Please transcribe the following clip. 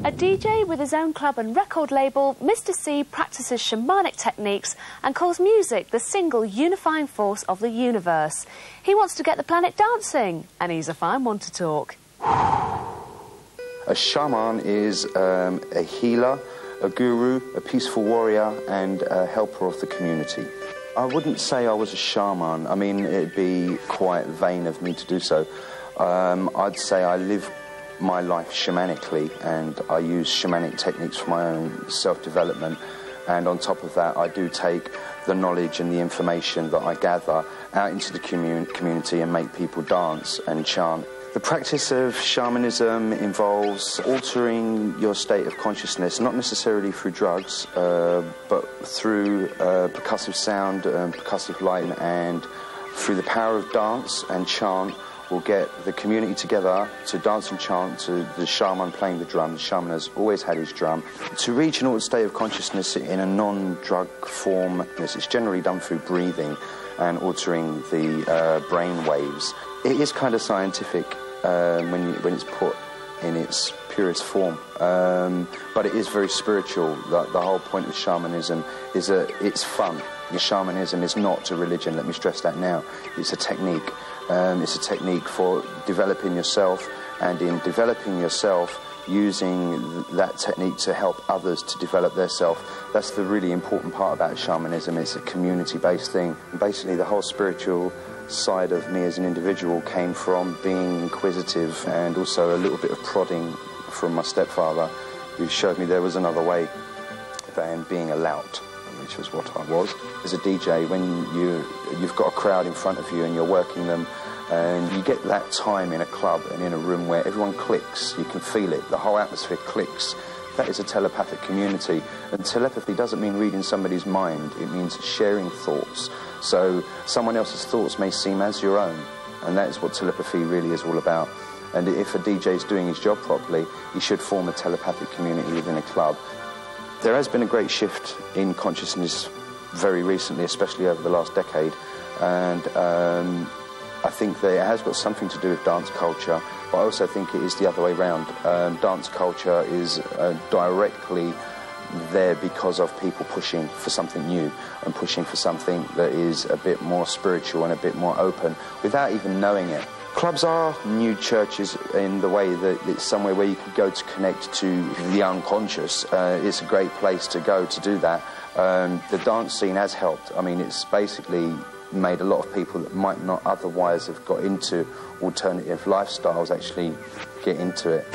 A DJ with his own club and record label, Mr. C practices shamanic techniques and calls music the single unifying force of the universe. He wants to get the planet dancing, and he's a fine one to talk. A shaman is a healer, a guru, a peaceful warrior, and a helper of the community. I wouldn't say I was a shaman. I mean, it'd be quite vain of me to do so. I'd say I live my life shamanically, and I use shamanic techniques for my own self-development, and on top of that I do take the knowledge and the information that I gather out into the community and make people dance and chant. The practice of shamanism involves altering your state of consciousness, not necessarily through drugs, but through percussive sound, percussive light, and through the power of dance and chant. We'll get the community together to dance and chant to the shaman playing the drum. The shaman has always had his drum. To reach an altered state of consciousness in a non-drug form, it's generally done through breathing and altering the brain waves. It is kind of scientific when it's put in its purest form, but it is very spiritual. The whole point of shamanism is it's fun. Shamanism is not a religion, let me stress that now. It's a technique. It's a technique for developing yourself, and in developing yourself, using that technique to help others to develop their self. That's the really important part about shamanism. It's a community-based thing. Basically, the whole spiritual side of me as an individual came from being inquisitive, and also a little bit of prodding from my stepfather, who showed me there was another way than being a lout, which was what I was. As a DJ, when you've got a crowd in front of you and you're working them, and you get that time in a club and in a room where everyone clicks, you can feel it, the whole atmosphere clicks. That is a telepathic community. And telepathy doesn't mean reading somebody's mind, it means sharing thoughts. So someone else's thoughts may seem as your own, and that is what telepathy really is all about. And if a DJ is doing his job properly, he should form a telepathic community within a club. There has been a great shift in consciousness very recently, especially over the last decade, and I think that it has got something to do with dance culture, but I also think it is the other way around. Dance culture is directly there because of people pushing for something new and pushing for something that is a bit more spiritual and a bit more open without even knowing it. Clubs are new churches in the way that it's somewhere where you can go to connect to the unconscious. It's a great place to go to do that. The dance scene has helped. I mean, it's basically made a lot of people that might not otherwise have got into alternative lifestyles actually get into it.